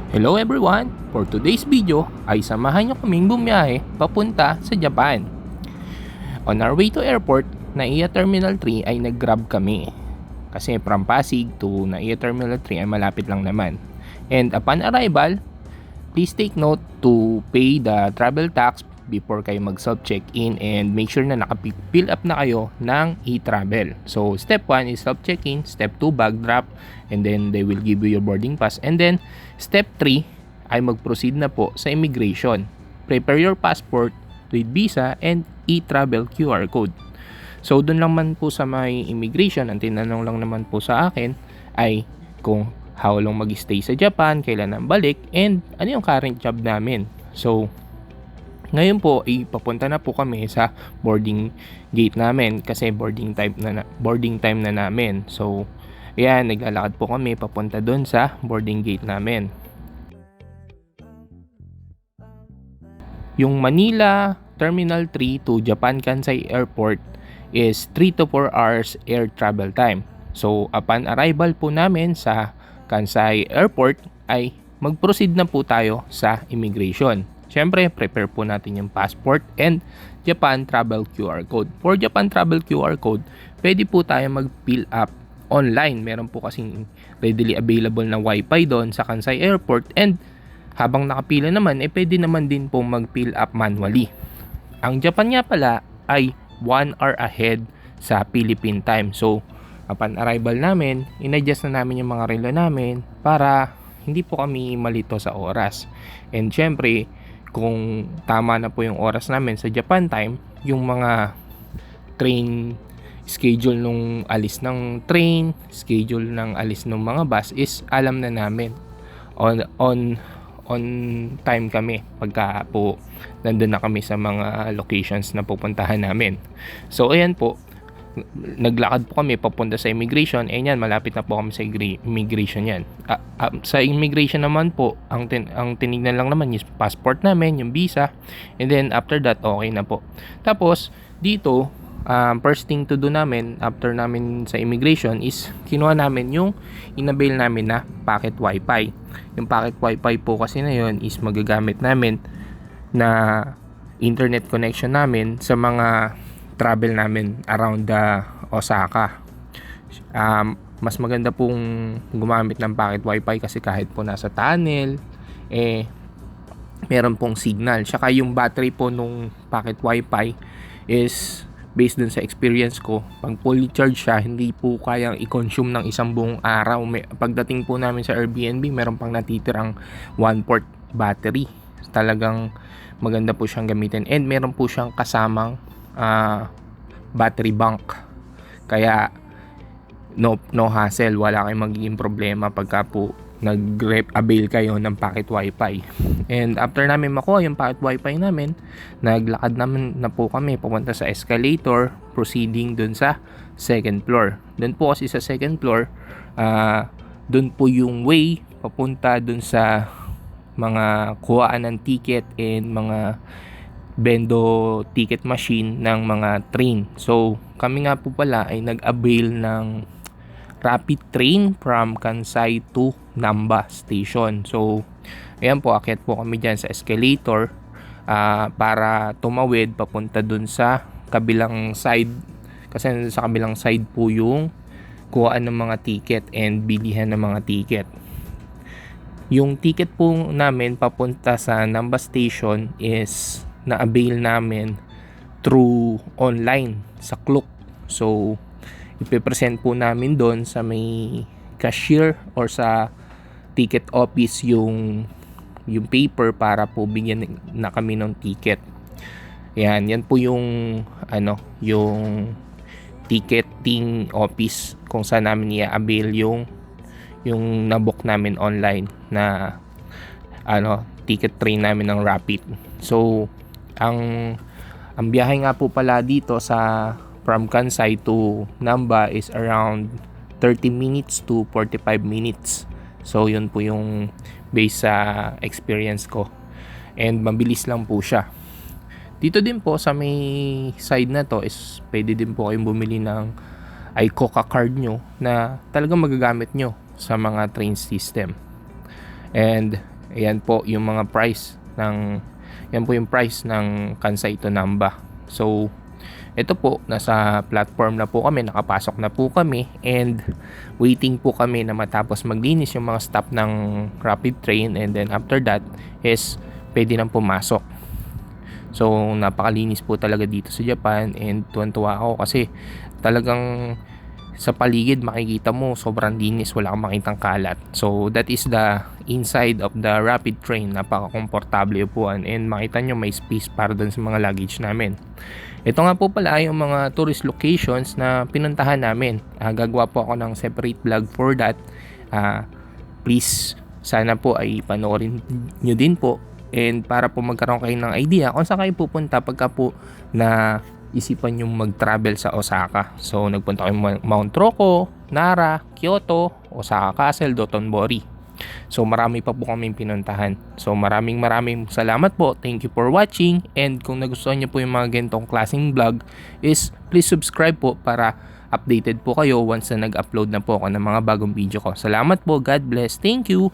Hello everyone! For today's video ay samahan nyo kaming bumiyahe papunta sa Japan. On our way to airport, Naiya Terminal 3 ay nag-grab kami. Kasi from Pasig to Naiya Terminal 3 ay malapit lang naman. And upon arrival, please take note to pay the travel tax before kayo mag self-check-in and make sure na naka-fill up na kayo ng e-travel. So step 1 is self-check-in, step 2 bag drop, and then they will give you your boarding pass. And then step 3 ay mag-proceed na po sa immigration. Prepare your passport with visa and e-travel QR code. So doon lang man po sa may immigration, ang tinanong lang naman po sa akin ay kung how long mag-stay sa Japan, kailan ang balik, and ano yung current job namin. So ngayon po papunta na po kami sa boarding gate namin kasi boarding time na namin. So ayan, naglalakad po kami papunta doon sa boarding gate namin. Yung Manila Terminal 3 to Japan Kansai Airport is 3 to 4 hours air travel time. So upon arrival po namin sa Kansai Airport ay mag-proceed na po tayo sa immigration. Siyempre, prepare po natin yung passport and Japan Travel QR Code. For Japan Travel QR Code, pwede po tayo mag-fill up online. Meron po kasing readily available na wifi doon sa Kansai Airport, and habang nakapila naman, pwede naman din po mag-fill up manually. Ang Japan nga pala ay 1 hour ahead sa Philippine time. So, upon arrival namin, in-adjust na namin yung mga relo namin para hindi po kami malito sa oras. And syempre, kung tama na po yung oras namin sa Japan time, yung mga train schedule nung alis ng train, schedule ng alis ng mga bus is alam na namin. On time kami pagka po nandun na kami sa mga locations na pupuntahan namin. So ayan po, naglakad po kami papunta sa immigration. Yan, malapit na po kami sa immigration yan. Sa immigration naman po, ang tinignan lang naman yung passport namin, yung visa, and then after that, okay na po. Tapos, dito, first thing to do namin after namin sa immigration is kinuha namin yung inavail namin na packet wifi. Yung packet wifi po kasi na yun is magagamit namin na internet connection namin sa mga travel namin around the Osaka. Mas maganda pong gumamit ng packet wifi kasi kahit po nasa tunnel, meron pong signal. Saka yung battery po nung packet wifi is based dun sa experience ko, pag fully charge siya, hindi po kayang i-consume ng isang buong araw. Pagdating po namin sa Airbnb, meron pang natitirang 1/4 battery. Talagang maganda po siyang gamitin, and meron po siyang kasamang battery bank, kaya no hassle, wala kayong magiging problema pagka po nag-avail kayo ng packet wifi. And after namin makuha yung packet wifi namin, naglakad naman na po kami papunta sa escalator, proceeding dun sa second floor. Dun po kasi sa second floor, dun po yung way papunta dun sa mga kuhaan ng ticket and mga bendo ticket machine ng mga train. So kami nga po pala ay nag-avail ng rapid train from Kansai to Namba station. So ayan po, akyat po kami dyan sa escalator para tumawid papunta dun sa kabilang side, kasi sa kabilang side po yung kuhaan ng mga ticket and bilihan ng mga ticket. Yung ticket po namin papunta sa Namba station is na-avail namin through online sa Klook. So ipipresent po namin doon sa may cashier or sa ticket office yung paper para po bigyan na kami ng ticket. Yan po yung yung ticketing office kung saan namin i-avail yung nabook namin online na ticket train namin ng Rapid. So ang biyahe nga po pala dito from Kansai to Namba is around 30 minutes to 45 minutes. So yun po yung base sa experience ko, and mabilis lang po siya. Dito din po sa may side na to is pwede din po kayong bumili ng iCoca card nyo na talagang magagamit nyo sa mga train system. And Ayan po yung mga price ng yan po yung price ng Kansai to Namba. So ito po, nasa platform na po kami, nakapasok na po kami, and waiting po kami na matapos maglinis yung mga stop ng rapid train, and then after that is pwede nang pumasok. So napakalinis po talaga dito sa Japan, and tuwan-tuwa ako kasi talagang sa paligid makikita mo sobrang linis, wala kang makitang kalat. So that is the inside of the rapid train. Napaka-komportable upuan, and makita nyo may space para dun sa mga luggage namin. Ito nga po pala yung mga tourist locations na pinuntahan namin. Gagawa po ako ng separate vlog for that. Please, sana po ay panoorin nyo din po, and para po magkaroon kayo ng idea kung saan kayo pupunta pagka po na isipan yung mag-travel sa Osaka. So nagpunta kami Mount Roko, Nara, Kyoto, Osaka Castle, Dotonbori. So marami pa po kaming pinuntahan. So maraming salamat po. Thank you for watching, and kung nagustuhan niyo po yung mga ganitong klaseng vlog is please subscribe po para updated po kayo once na nag-upload na po ako ng mga bagong video ko. Salamat po. God bless. Thank you.